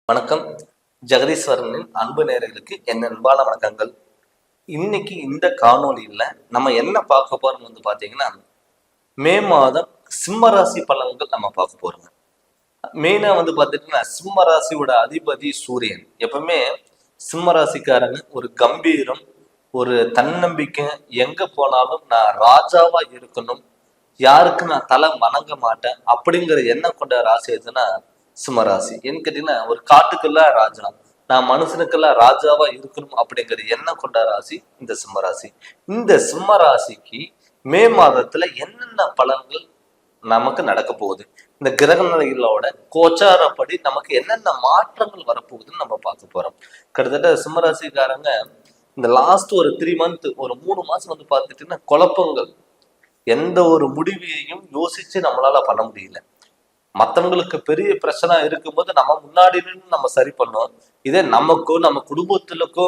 வணக்கம். ஜெகதீஸ்வரனின் அன்பு நேயர்களுக்கு என் அன்பான வணக்கங்கள். இன்னைக்கு இந்த காணொளியில நம்ம என்ன பார்க்க போறோம் பாத்தீங்கன்னா, மே மாதம் சிம்ம ராசி பலன்கள் நம்ம பார்க்க போறோம். மெயினா பாத்தீங்கன்னா, சிம்ம ராசியோட அதிபதி சூரியன். எப்பவுமே சிம்ம ராசிக்காரங்க ஒரு கம்பீரம், ஒரு தன்னம்பிக்கை, எங்க போனாலும் நான் ராஜாவா இருக்கணும், யாருக்கு நான் தலை வணங்க மாட்டேன் அப்படிங்கிற எண்ணம் கொண்ட ராசி எதுன்னா சிம்மராசி. ஏன்னு கேட்டீங்கன்னா, ஒரு காட்டுக்கெல்லாம் ராஜா, நான் மனுஷனுக்கெல்லாம் ராஜாவா இருக்கணும் அப்படிங்கிற எண்ணம் கொண்ட ராசி இந்த சிம்மராசி. இந்த சிம்மராசிக்கு மே மாதத்துல என்னென்ன பலன்கள் நமக்கு நடக்க போகுது, இந்த கிரக நிலைகளோட கோச்சாரப்படி நமக்கு என்னென்ன மாற்றங்கள் வரப்போகுதுன்னு நம்ம பார்க்க போறோம். கிட்டத்தட்ட சிம்மராசிக்காரங்க இந்த லாஸ்ட் ஒரு 3 மந்த், ஒரு 3 மாசம் பார்த்துட்டீங்கன்னா குழப்பங்கள், எந்த ஒரு முடிவையும் யோசிச்சு நம்மளால பண்ண முடியல. மற்றவங்களுக்கு பெரிய பிரச்சனை இருக்கும்போது நம்ம முன்னாடி நின்று நம்ம சரி பண்ணோம். இதே நமக்கோ நம்ம குடும்பத்துலக்கோ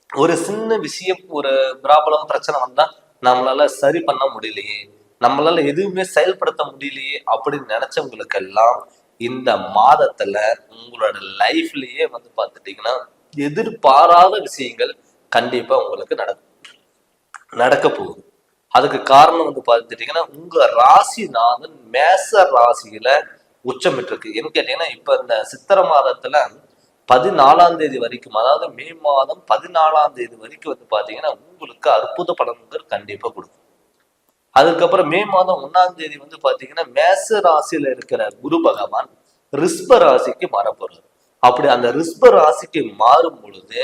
ஒரு சின்ன விஷயம், ஒரு ப்ராப்ளம், பிரச்சனை வந்தா நம்மளால சரி பண்ண முடியலையே, நம்மளால எதுவுமே செயல்படுத்த முடியலையே அப்படின்னு நினைச்சவங்களுக்கு எல்லாம் இந்த மாதத்துல உங்களோட லைஃப்லயே பார்த்துட்டீங்கன்னா எதிர்பாராத விஷயங்கள் கண்டிப்பா உங்களுக்கு நடக்க போகுது. அதுக்கு காரணம் பார்த்துட்டீங்கன்னா, உங்க ராசிநாதன் மேச ராசியில உச்சமிட்டு இருக்கு. என்ன கேட்டீங்கன்னா, இப்ப இந்த சித்திரை மாதத்துல 14ஆம் தேதி வரைக்கும், அதாவது மே மாதம் 14ஆம் தேதி வரைக்கும் பாத்தீங்கன்னா உங்களுக்கு அற்புத பலன்கள் கண்டிப்பா கொடுக்கும். அதுக்கப்புறம் மே மாதம் 1ஆம் தேதி பாத்தீங்கன்னா மேச ராசியில இருக்கிற குரு பகவான் ரிஷப ராசிக்கு மாறப்போறாரு. அப்படி அந்த ரிஷப ராசிக்கு மாறும் பொழுது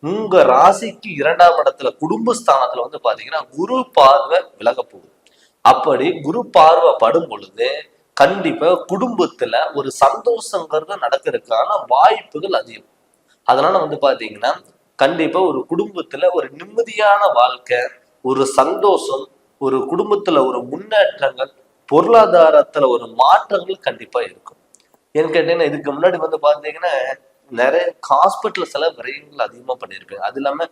உங்க ராசிக்கு 2ஆம் இடத்துல குடும்பஸ்தானத்துல பாத்தீங்கன்னா குரு பார்வை விலக போகுது. அப்படி குரு பார்வை படும் பொழுது கண்டிப்பா குடும்பத்துல ஒரு சந்தோஷங்கிறது நடக்கிறதுக்கான வாய்ப்புகள் அதிகம். அதனால பாத்தீங்கன்னா கண்டிப்பா ஒரு குடும்பத்துல ஒரு நிம்மதியான வாழ்க்கை, ஒரு சந்தோஷம், ஒரு குடும்பத்துல ஒரு முன்னேற்றங்கள், பொருளாதாரத்துல ஒரு மாற்றங்கள் கண்டிப்பா இருக்கும். ஏன்னு கேட்டீங்கன்னா, இதுக்கு முன்னாடி பாத்தீங்கன்னா நிறைய ஹாஸ்பிட்டல் செலவு விரயங்கள் அதிகமா பண்ணியிருப்பேன். அது இல்லாம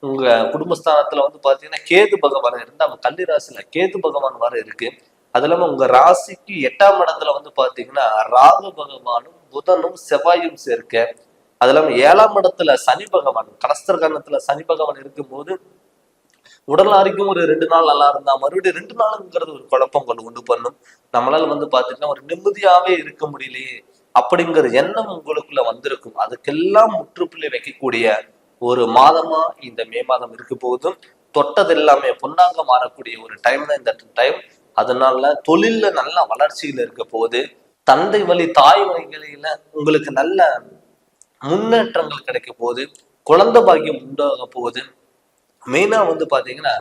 உங்க குடும்பஸ்தானத்துல பாத்தீங்கன்னா கேது பகவான் இருந்தா, நம்ம கன்னி ராசியில கேது பகவான் வர இருக்கு. அது இல்லாம உங்க ராசிக்கு 8ஆம் இடத்துல பாத்தீங்கன்னா ராகு பகவானும் புதனும் செவ்வாயும் சேர்க்க. அது இல்லாம 7ஆம் இடத்துல சனி பகவான், கலஸ்திரகரணத்துல சனி பகவான் இருக்கும்போது உடல் ஆரோக்கியம் ஒரு 2 நாள் நல்லா இருந்தா மறுபடியும் 2 நாளுங்கிறது ஒரு குழப்பங்கள் உண்டு பண்ணும். நம்மளால பாத்தீங்கன்னா ஒரு நிம்மதியாவே இருக்க முடியலையே அப்படிங்கிற எண்ணம் உங்களுக்குள்ள வந்திருக்கும். அதுக்கெல்லாம் முற்றுப்புள்ளி வைக்கக்கூடிய ஒரு மாதமா இந்த மே மாதம் இருக்க போதும். தொட்டது எல்லாமே பொன்னாக மாறக்கூடிய ஒரு டைம் தான் இந்த டைம். அதனால தொழில்ல நல்ல வளர்ச்சியில் இருக்க போது, தந்தை வழி தாய் வழிகளில உங்களுக்கு நல்ல முன்னேற்றங்கள் கிடைக்க போகுது, குழந்தை பாக்கியம் உண்டாக போகுது. மெயினா பாத்தீங்கன்னா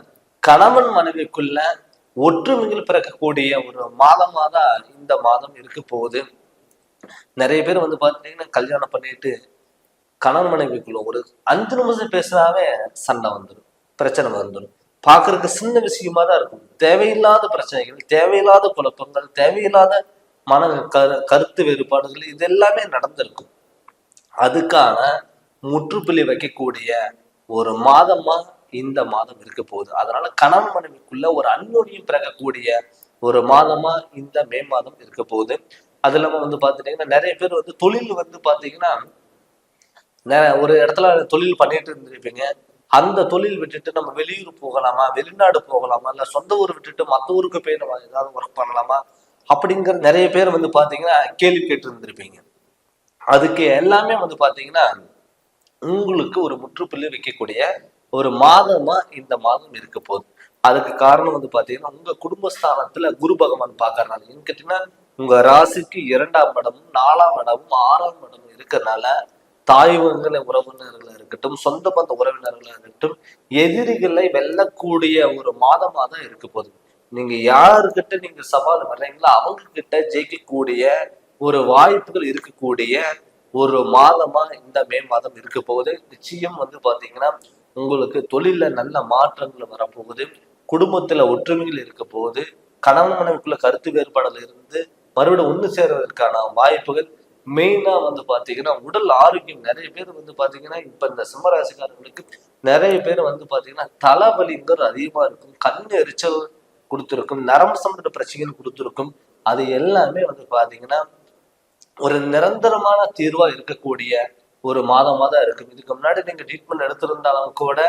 கணவன் மனைவிக்குள்ள ஒற்றுமைகள் பிறக்கக்கூடிய ஒரு மாதமா தான் இந்த மாதம் இருக்க போகுது. நிறைய பேர் பாத்தீங்கன்னா கல்யாணம் பண்ணிட்டு கணவன் மனைவிக்குள்ள ஒரு 5 நிமிஷம் பேசினாவே சண்டை வந்துடும், பிரச்சனை வந்துடும். பாக்குறதுக்கு சின்ன விஷயமா தான் இருக்கும். தேவையில்லாத பிரச்சனைகள், தேவையில்லாத குழப்பங்கள், தேவையில்லாத மன கருத்து வேறுபாடுகள் இது எல்லாமே நடந்திருக்கும். அதுக்கான முற்றுப்புள்ளி வைக்கக்கூடிய ஒரு மாதமா இந்த மாதம் இருக்க போகுது. அதனால கணவன் மனைவிக்குள்ள ஒரு அந்யோன்யம் பிறக்கக்கூடிய ஒரு மாதமா இந்த மே மாதம் இருக்க போகுது. அது இல்லாம பாத்துட்டீங்கன்னா நிறைய பேர் தொழில் பாத்தீங்கன்னா ஒரு இடத்துல தொழில் பண்ணிட்டு இருந்திருப்பீங்க. அந்த தொழில் விட்டுட்டு நம்ம வெளியூர் போகலாமா, வெளிநாடு போகலாமா, இல்ல சொந்த ஊர் விட்டுட்டு மத்த ஊருக்கு போய் நம்ம ஏதாவது ஒர்க் பண்ணலாமா அப்படிங்கிற நிறைய பேர் பாத்தீங்கன்னா கேள்வி கேட்டு இருந்திருப்பீங்க. அதுக்கு எல்லாமே பாத்தீங்கன்னா உங்களுக்கு ஒரு முற்றுப்புள்ளி வைக்கக்கூடிய ஒரு மாதமா இந்த மாதம் இருக்க போகுது. அதுக்கு காரணம் பாத்தீங்கன்னா உங்க குடும்பஸ்தானத்துல குரு பகவான் பாக்குறதுனால. ஏன்னு கேட்டீங்கன்னா உங்க ராசிக்கு 2ஆம் இடமும் 4ஆம் இடமும் 6ஆம் இடமும் இருக்கிறதுனால தாய்வங்கள உறவினர்களா இருக்கட்டும், சொந்த பந்த உறவினர்களா இருக்கட்டும், எதிரிகளை வெல்லக்கூடிய ஒரு மாதமா தான் இருக்க போகுது. நீங்க யாருக்கிட்ட நீங்க சவால் வர்றீங்களோ அவங்க கிட்ட ஜெயிக்கக்கூடிய ஒரு வாய்ப்புகள் இருக்கக்கூடிய ஒரு மாதமா இந்த மே மாதம் இருக்க போகுது. நிச்சயம் பாத்தீங்கன்னா உங்களுக்கு தொழில நல்ல மாற்றங்கள் வரப்போகுது, குடும்பத்துல ஒற்றுமைகள் இருக்க போகுது, கணவன் மனைவிக்குள்ள கருத்து வேறுபாடுல இருந்து மறுபடியும் ஒண்ணு சேர்வதற்கான வாய்ப்புகள். மெயினா பாத்தீங்கன்னா உடல் ஆரோக்கியம். நிறைய பேர் பாத்தீங்கன்னா இப்ப இந்த சிம்மராசிக்காரர்களுக்கு நிறைய பேர் பாத்தீங்கன்னா தலைவலிங்கிறது அதிகமா இருக்கும், கண் எரிச்சல் கொடுத்துருக்கும், நரம்பு சம்பந்த பிரச்சனைகள் கொடுத்துருக்கும். அது எல்லாமே பாத்தீங்கன்னா ஒரு நிரந்தரமான தீர்வா இருக்கக்கூடிய ஒரு மாதமா தான் இருக்கும். இதுக்கு முன்னாடி நீங்க ட்ரீட்மெண்ட் எடுத்திருந்தாலும் கூட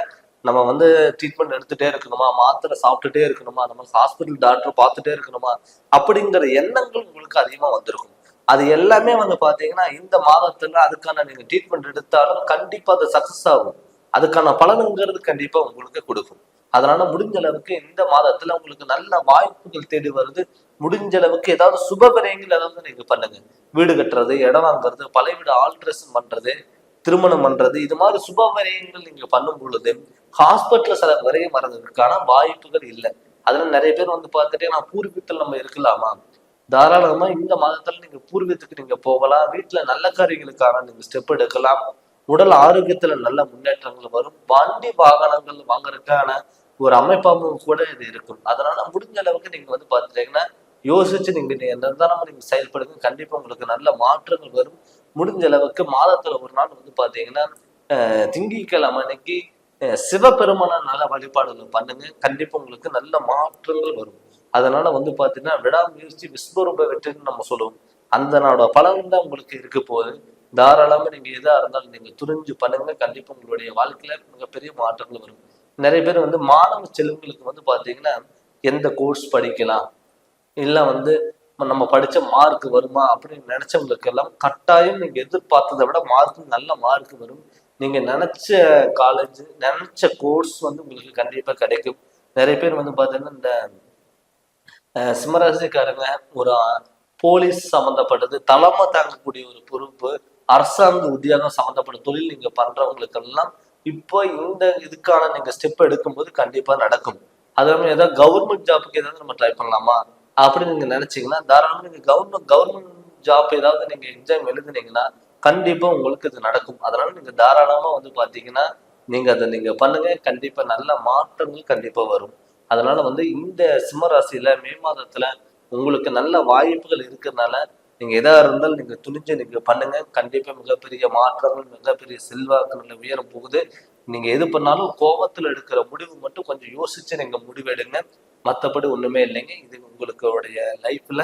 நம்ம வந்து ட்ரீட்மெண்ட் எடுத்துட்டே இருக்கணுமா, மாத்திரை சாப்பிட்டுட்டே இருக்கணுமா, நம்ம ஹாஸ்பிட்டல் டாக்டர் பார்த்துட்டே இருக்கணுமா அப்படிங்கிற எண்ணங்கள் உங்களுக்கு அதிகமா வந்திருக்கும். அது எல்லாமே வந்து பாத்தீங்கன்னா இந்த மாதத்துல அதுக்கான நீங்க ட்ரீட்மெண்ட் எடுத்தாலும் கண்டிப்பா அது சக்சஸ் ஆகும். அதுக்கான பலனுங்கிறது கண்டிப்பா உங்களுக்கு கொடுக்கும். அதனால முடிஞ்ச அளவுக்கு இந்த மாதத்துல உங்களுக்கு நல்ல வாய்ப்புகள் தேடி வருது. முடிஞ்ச அளவுக்கு ஏதாவது சுப விரயங்கள் ஏதாவது நீங்க பண்ணுங்க. வீடு கட்டுறது, இடம் வாங்குறது, பழைய வீடு ஆல்ட்ரேஷன் பண்றது, திருமணம் பண்றது, இது மாதிரி சுப விரயங்கள் நீங்க பண்ணும் பொழுது ஹாஸ்பிட்டல்ல சில விரயம் வர்றதுக்கான வாய்ப்புகள் இல்லை. அதுல நிறைய பேர் வந்து பார்த்துட்டு நான் பூர்வீகத்தில் நம்ம இருக்கலாமா, தாராளமா இந்த மாதத்துல நீங்க பூர்வீகத்துக்கு நீங்க போகலாம். வீட்டுல நல்ல காரியங்களுக்கான நீங்க ஸ்டெப் எடுக்கலாம். உடல் ஆரோக்கியத்துல நல்ல முன்னேற்றங்கள் வரும். வண்டி வாகனங்கள் வாங்குறதுக்கான ஒரு அமைப்பாகவும் கூட இது இருக்கும். அதனால முடிஞ்ச அளவுக்கு நீங்க வந்து பாத்துட்டீங்கன்னா யோசிச்சு நீங்க நிதானமா நீங்க செயல்படுங்க. கண்டிப்பா உங்களுக்கு நல்ல மாற்றங்கள் வரும். முடிஞ்ச அளவுக்கு மாதத்துல ஒரு நாள் வந்து பாத்தீங்கன்னா திங்கட்கிழமை அன்னைக்கு சிவபெருமான நல்ல வழிபாடுகள் பண்ணுங்க. கண்டிப்பா உங்களுக்கு நல்ல மாற்றங்கள் வரும். அதனால வந்து பாத்தீங்கன்னா விடாமுயற்சி விஸ்வரூப வெற்றின்னு நம்ம சொல்லுவோம். அந்த நாட பலன் தான் உங்களுக்கு இருக்க போகுது. தாராளமா நீங்க எதா இருந்தாலும் நீங்க துணிஞ்சு பண்ணுங்க. கண்டிப்பா உங்களுடைய வாழ்க்கையில மிகப்பெரிய மாற்றங்கள் வரும். நிறைய பேர் வந்து மாணவ செல்வங்களுக்கு வந்து பாத்தீங்கன்னா எந்த கோர்ஸ் படிக்கலாம், இல்ல வந்து நம்ம படிச்ச மார்க் வருமா அப்படின்னு நினைச்சவங்களுக்கு எல்லாம் கட்டாயம் நீங்க எதிர்பார்த்ததை விட மார்க் நல்ல மார்க் வரும். நீங்க நினைச்ச காலேஜ் நினைச்ச கோர்ஸ் வந்து உங்களுக்கு கண்டிப்பா கிடைக்கும். நிறைய பேர் வந்து பாத்தீங்கன்னா இந்த சிம்மராசிக்காரங்க ஒரு போலீஸ் சம்மந்தப்பட்டது, தலைமை தாங்கக்கூடிய ஒரு பொறுப்பு, அரசாங்க உத்தியோகம் சம்மந்தப்பட்ட தொழில் நீங்க பண்றவங்களுக்கு எல்லாம் இப்போ இந்த இதுக்கான நீங்க ஸ்டெப் எடுக்கும்போது கண்டிப்பா நடக்கும். அதே மாதிரி ஏதாவது கவர்மெண்ட் ஜாப்புக்கு ஏதாவது நம்ம ட்ரை பண்ணலாமா அப்படின்னு நீங்க நினைச்சீங்கன்னா தாராளமா நீங்க கவர்மெண்ட் ஜாப் ஏதாவது நீங்க எக்ஸாம் எழுதுனீங்கன்னா கண்டிப்பா உங்களுக்கு இது நடக்கும். அதனால நீங்க தாராளமா வந்து பாத்தீங்கன்னா நீங்க அதை நீங்க பண்ணுங்க. கண்டிப்பா நல்ல மாற்றங்கள் கண்டிப்பா வரும். அதனால வந்து இந்த சிம்ம ராசியில மே மாதத்துல உங்களுக்கு நல்ல வாய்ப்புகள் இருக்கிறதுனால நீங்க எதா இருந்தாலும் நீங்க துணிஞ்சு நீங்க பண்ணுங்க. கண்டிப்பா மிகப்பெரிய மாற்றங்கள், மிகப்பெரிய செல்வாக்குகள் உயர போகுது. நீங்க எது பண்ணாலும் கோபத்துல எடுக்கிற முடிவு மட்டும் கொஞ்சம் யோசிச்சு நீங்க முடிவெடுங்க. மற்றபடி ஒண்ணுமே இல்லைங்க. இது உங்களுடைய லைஃப்ல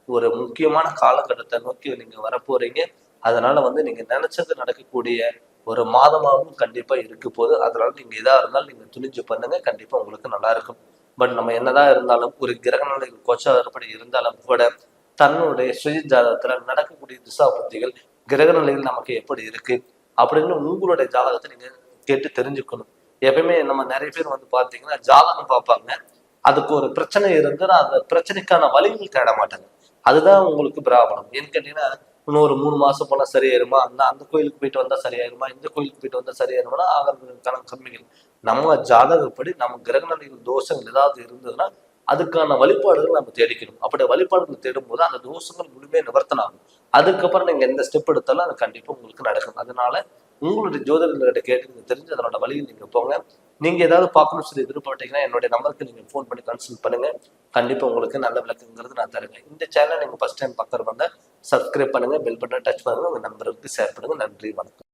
ஒரு முக்கியமான காலகட்டத்தை நோக்கி நீங்க வரப்போறீங்க. அதனால வந்து நீங்க நினைச்சது நடக்கக்கூடிய ஒரு மாதமாகவும் கண்டிப்பா இருக்க போகுது. அதனால நீங்க எதா இருந்தாலும் நீங்க துணிஞ்சு பண்ணுங்க. கண்டிப்பா உங்களுக்கு நல்லா இருக்கும். பட் நம்ம என்னதான் இருந்தாலும் ஒரு கிரகநிலை கோச்சாரப்படி இருந்தாலும் கூட தன்னுடைய சுய ஜாதகத்துல நடக்கக்கூடிய திசா புத்திகள் கிரகநிலைகள் நமக்கு எப்படி இருக்கு அப்படின்னு உங்களுடைய ஜாதகத்தை நீங்க கேட்டு தெரிஞ்சுக்கணும். எப்பயுமே நம்ம நிறைய பேர் வந்து பாத்தீங்கன்னா ஜாதகம் பார்ப்பாங்க, அதுக்கு ஒரு பிரச்சனை இருந்துன்னா அந்த பிரச்சனைக்கான வழிகள் தேட மாட்டாங்க. அதுதான் உங்களுக்கு பிராபலம். ஏன்னு கேட்டீங்கன்னா இன்னொரு 3 மாசம் போனா சரியாயிருமா, அந்த கோயிலுக்கு போயிட்டு வந்தா சரியாயிருமா, இந்த கோயிலுக்கு போயிட்டு வந்தா சரியாயிருமா ஆகிறதுக்கான கம்மிகள். நம்ம ஜாதகப்படி நம்ம கிரகநிலையில் தோஷங்கள் ஏதாவது இருந்ததுன்னா அதுக்கான வழிபாடுகள் நம்ம தேடிக்கணும். அப்படி வழிபாடுகள் தேடும் போது அந்த தோஷங்கள் முழுமையாக நிவர்த்தனம் ஆகும். அதுக்கப்புறம் நீங்க எந்த ஸ்டெப் எடுத்தாலும் அது கண்டிப்பா உங்களுக்கு நடக்கும். அதனால உங்களுடைய ஜோதிடர்கிட்ட கேட்டு நீங்க தெரிஞ்சு அதனோட வழியில் நீங்க போங்க. நீங்க ஏதாவது பார்க்கணும்னு சொல்லி விருப்பப்பட்டீங்கன்னா என்னுடைய நம்பருக்கு நீங்க ஃபோன் பண்ணி கன்சல்ட் பண்ணுங்க. கண்டிப்பா உங்களுக்கு நல்ல விளக்கங்கிறது நான் தருங்க. இந்த சேனல் நீங்க ஃபர்ஸ்ட் டைம் பக்கம் வந்தா சப்ஸ்கிரைப் பண்ணுங்க, பெல் பட்டன் டச் பண்ணுங்க, உங்க நம்பருக்கு ஷேர் பண்ணுங்க. நன்றி, வணக்கம்.